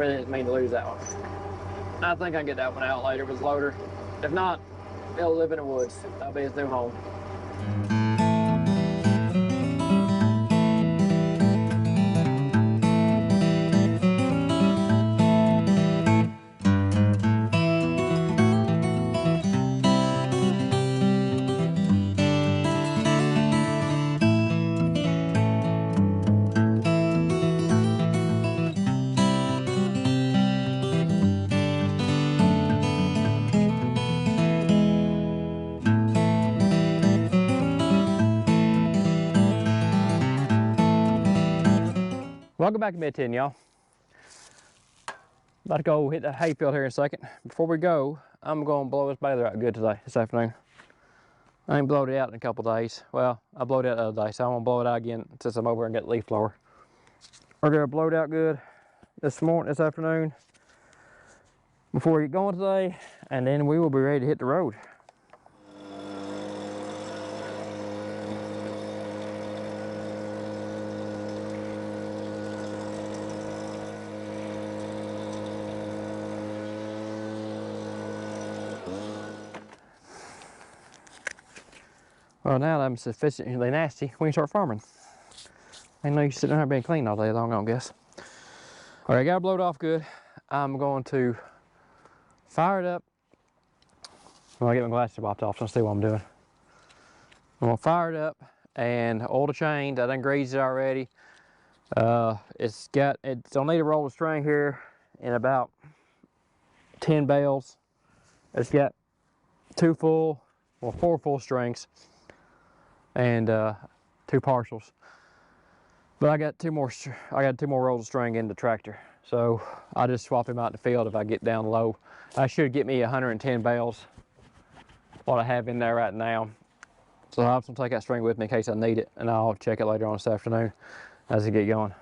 really didn't mean to lose that one. I think I can get that one out later with the loader. If not, it'll live in the woods. That'll be his new home. Welcome back to Mid 10, y'all. About to go hit the hay field here in a second. Before we go, I'm going to blow this baler out good this afternoon. I ain't blowed it out in a couple days. Well, I blowed it out the other day, so I'm gonna blow it out again since I'm over and get the leaf blower. We're gonna blow it out good this afternoon before we get going today, and then we will be ready to hit the road. Well, now that I'm sufficiently nasty, we can start farming. I know you're sitting there being clean all day long, I guess. All right, I got it blowed off good. I'm going to fire it up. I'm gonna get my glasses popped off so I see what I'm doing. I'm gonna fire it up and oil the chain. I done greased it already. It's gonna need a roll of string here in about 10 bales. It's got 4 full strings and 2 partials. But I got two more rolls of string in the tractor, so I'll just swap them out in the field if I get down low. I should get me 110 bales, what I have in there right now. So I'll have to take that string with me in case I need it, and I'll check it later on this afternoon as I get going.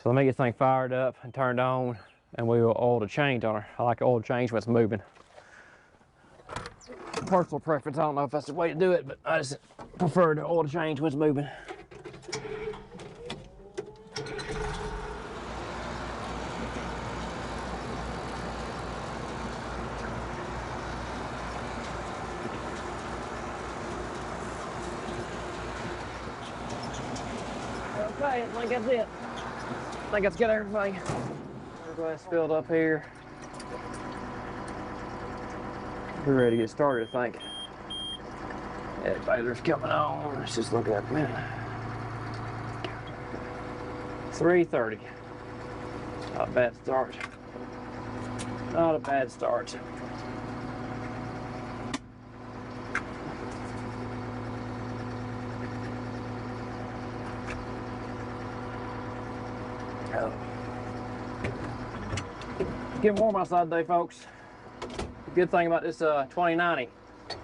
So let me get this thing fired up and turned on, and we will oil the chains on her. I like to oil the chains when it's moving. Personal preference, I don't know if that's the way to do it, but I just prefer to oil the chains when it's moving. Okay, I think that's it. I think that's got everything. Everybody's filled up here. We're ready to get started, I think. Yeah, the baler's coming on. Let's just look at it a minute. 3:30. Not a bad start. Not a bad start. It's getting warm outside today, folks. The good thing about this 2090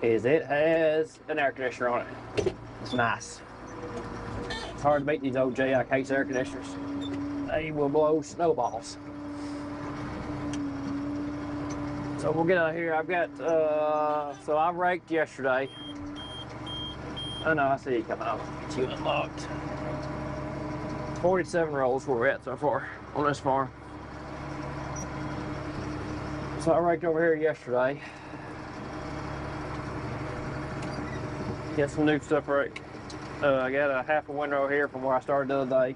is it has an air conditioner on it. It's nice. It's hard to beat these old JI case air conditioners. They will blow snowballs. So we'll get out of here. I've got, so I raked yesterday. Oh no, I see you coming up. Get you unlocked. 47 rolls where we're at so far on this farm. So I raked over here yesterday. Get some new stuff right. I got a half a windrow here from where I started the other day.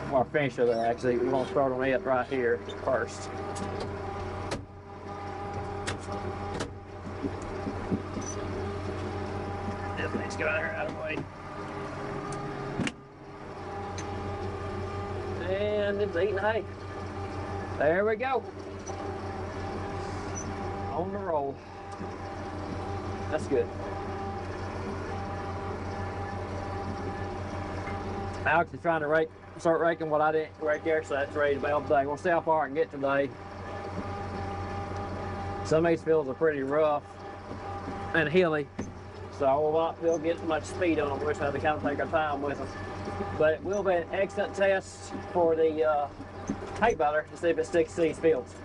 Or I finished it actually. We're gonna start on it right here first. This needs to get out of the way. And it's eating hay. There we go. On the roll. That's good. Alex is trying to start raking what I didn't rake there, so that's ready to bale today. We'll see how far I can get today. Some of these fields are pretty rough and hilly, so I will not be able to get much speed on them. We'll just have to kind of take our time with them. But it will be an excellent test for the hay baler to see if it sticks to these fields,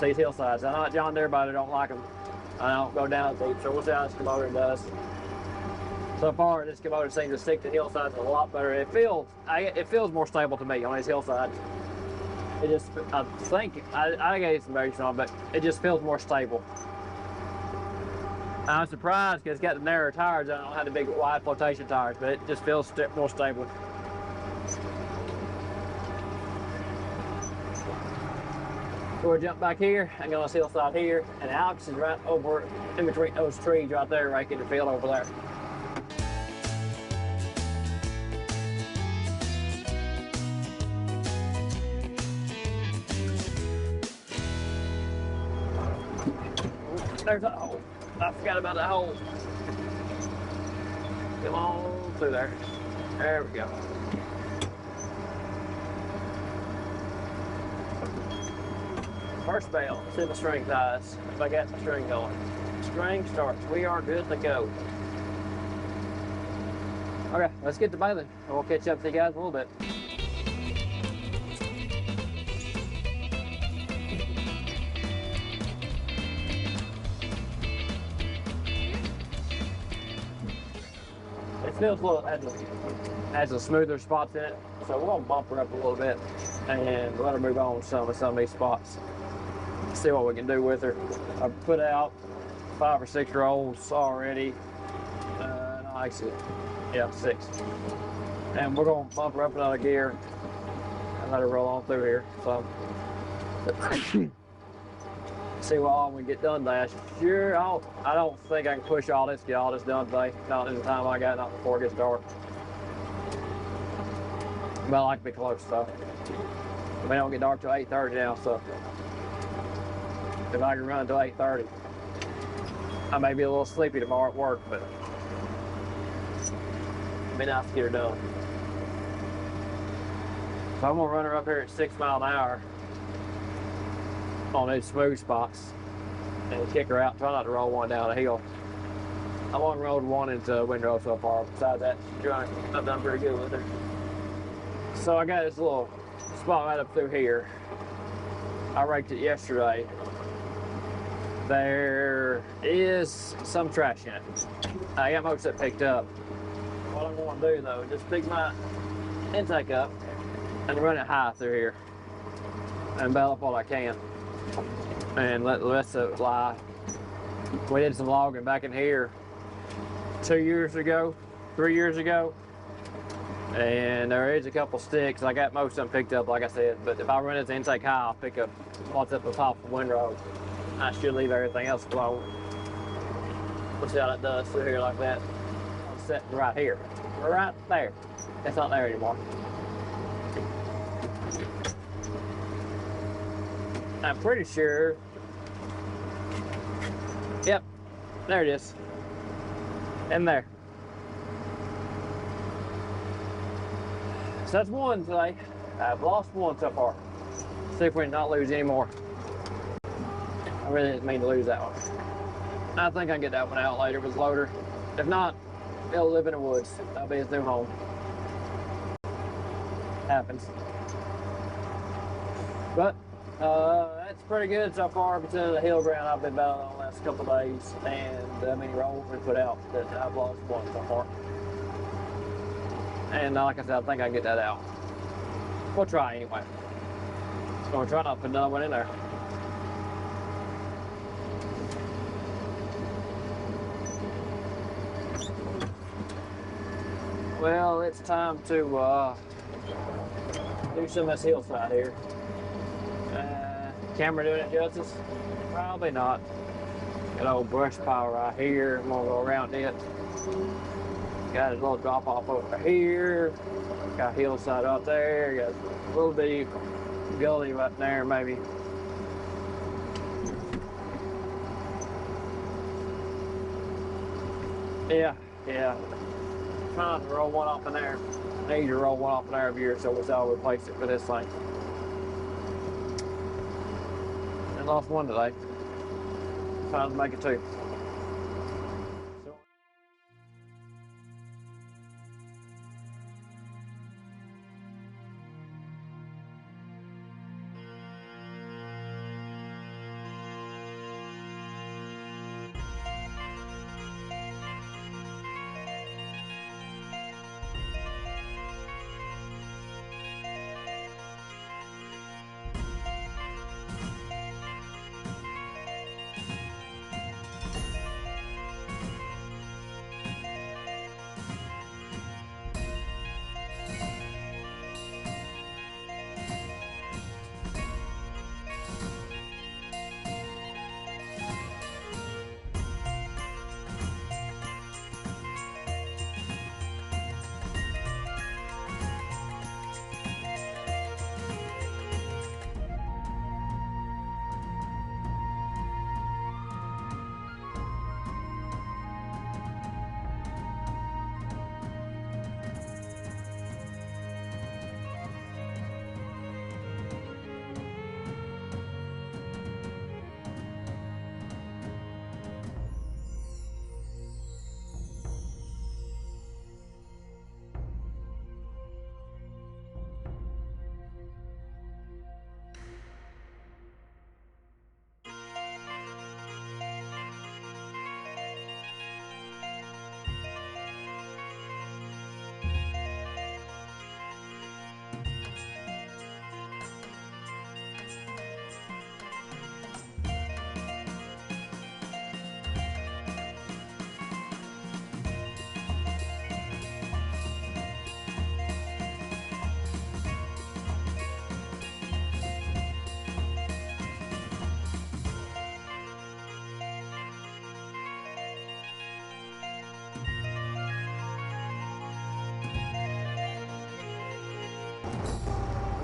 to these hillsides. I know at John Deere baler don't like them. I don't go down deep, so we'll see how this kubota does. So far, this kubota seems to stick to hillsides a lot better. It feels more stable to me on these hillsides. It just, I think, I gave some variation on, but it just feels more stable. I'm surprised because it's got the narrower tires. I don't have the big wide flotation tires, but it just feels more stable. So we'll jump back here and go on this hillside here, and Alex is right over in between those trees right there, right in the field over there. There's that hole. I forgot about that hole. Come on through there. There we go. First bell, see the string ties. If I got the string going. String starts. We are good to go. Okay, let's get to baling, and we'll catch up to you guys in a little bit. It feels a little, has a smoother spots in it, so we're gonna bump her up a little bit and let her move on some of these spots. See what we can do with her. I've put out 5 or 6 rolls already. No, actually, yeah, 6. And we're gonna bump her up another gear and let her roll on through here. So see what all we get done today. Sure, I don't think I can push all this, get all this done today. Not in the time I got, not before it gets dark. But I like to be close, so. We don't get dark till 8:30 now, so. If I can run till 8:30. I may be a little sleepy tomorrow at work, but it'd be nice to get her done. So I'm gonna run her up here at 6 miles an hour on these smooth spots and kick her out. Try not to roll one down the hill. I've only rolled one into a windrow so far. Besides that, I've done pretty good with her. So I got this little spot right up through here. I raked it yesterday. There is some trash in it. I got most of it picked up. What I'm going to do though, just pick my intake up and run it high through here and bale up what I can and let the rest of it lie. We did some logging back in here 2 years ago, 3 years ago, and there is a couple sticks. I got most of them picked up, like I said, but if I run this intake high, I'll pick up what's up the top of the windrow. I should leave everything else alone. We'll see how that does through here like that. I'm sitting right here, right there. It's not there anymore. I'm pretty sure. Yep, there it is. In there. So that's one today. I've lost one so far. See if we can not lose any more. I really didn't mean to lose that one. I think I can get that one out later with the loader. If not, it'll live in the woods. That'll be his new home. Happens. But that's pretty good so far. Between the hill ground I've been battling on the last couple of days and how many rolls we put out, that I've lost one so far. And like I said, I think I can get that out. We'll try anyway. So we'll try not to put another one in there. Well, it's time to do some of this hillside here. Camera doing it justice? Probably not. Got an old brush pile right here. I'm gonna go around it. Got a little drop off over here. Got a hillside out there. Got a little bitty gully right there, maybe. Yeah. Trying to roll one off in there. I need to roll one off in there every year, so I'll replace it for this thing. And lost one today. Time to make it 2.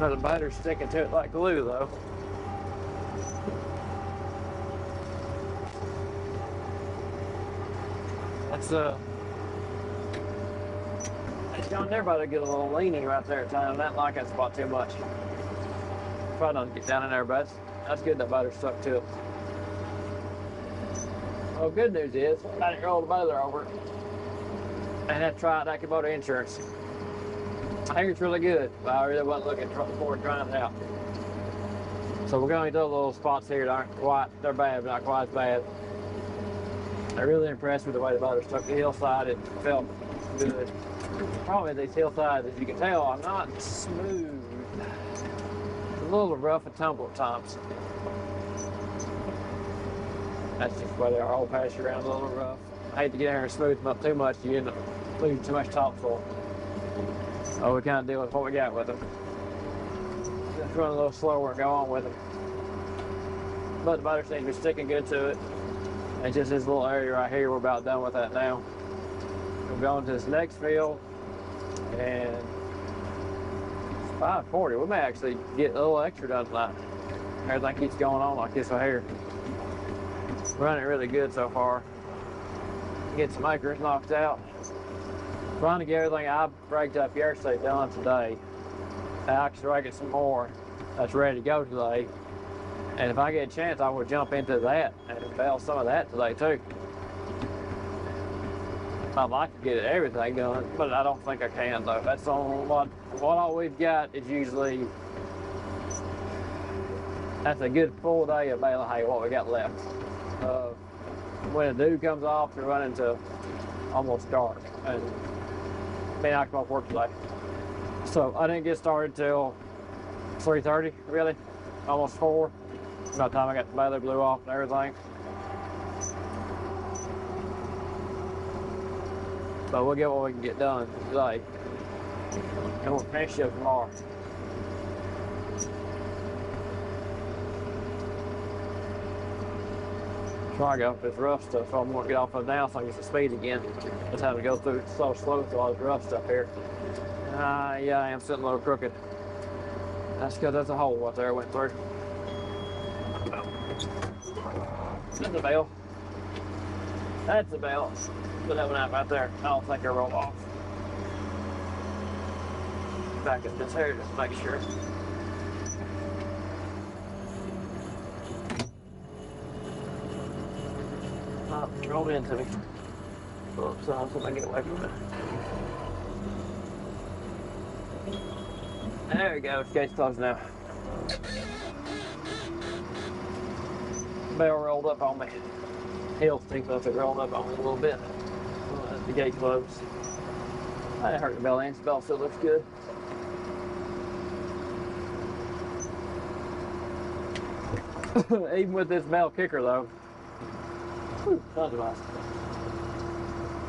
Now the baler's sticking to it like glue though. That's John, everybody get a little leaning right there at times. That like that spot too much. Probably not get down in there, but that's good that baler stuck to it. Well, good news is I didn't roll the baler over and had to try out that kubota insurance. I think it's really good, but I really wasn't looking forward to trying it out. So we're going to do little spots here that aren't quite, they're bad, but not quite as bad. I'm really impressed with the way the baler stuck the hillside. It felt good. Probably these hillsides, as you can tell, are not smooth. It's a little rough and tumble at times. That's just the way they are. Old pasture ground, a little rough. I hate to get in here and smooth them up too much. You end up losing too much topsoil. Oh, we kind of deal with what we got with them. Just run a little slower and go on with them. But the baler seems to be sticking good to it. And just this little area right here, we're about done with that now. We're going to this next field, and it's 5:40. We may actually get a little extra done tonight. Everything keeps going on like this right here. Running really good so far. Get some acres knocked out. Trying to get everything I raked up yesterday done today. I actually raking some more that's ready to go today. And if I get a chance, I will jump into that and bale some of that today too. I'd like to get everything done, but I don't think I can though. That's on what all we've got is usually, that's a good full day of baling hay, what we got left. When the dew comes off, we're running to almost dark, and may not come off work today. So I didn't get started till 3:30, really, almost 4. By the time I got the baler blew off and everything. But we'll get what we can get done today, and we'll finish up tomorrow. Try to get off this rough stuff, so I'm going to get off of now so I can get some speed again. Just having to go through so slow through all this rough stuff here. Yeah, I am sitting a little crooked. That's because there's a hole right there I went through. That's a bale. That's a bale. Put that one out right there. I don't think it'll roll off. Back up this here just to make sure. Oh, rolled into me. Oops, I was going to get away from it. There we go, gate's closed now. Bell rolled up on me. Hill stinks up, it rolled up on me a little bit. The gate closed. I didn't hurt the bell ends. The bell still looks good. Even with this bell kicker though. Whew, that's nice.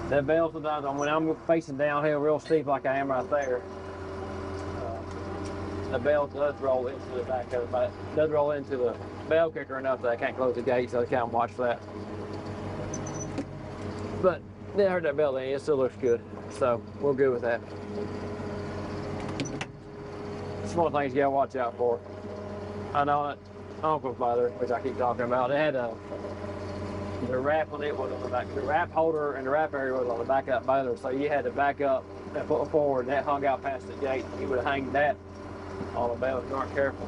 That bell sometimes, when I'm facing downhill real steep like I am right there, the bell does roll into the back of it, does roll into the bell kicker enough that I can't close the gate, so I can't watch that. But they heard that bell in, it still looks good, so we're good with that. Small things you gotta watch out for. I know that Uncle's baler, which I keep talking about, it had the wrap on it was on the back. The wrap holder and the wrap area was on the back of that baler, so you had to back up and put it forward, and that hung out past the gate. You would have hanged that on the bell if you weren't careful.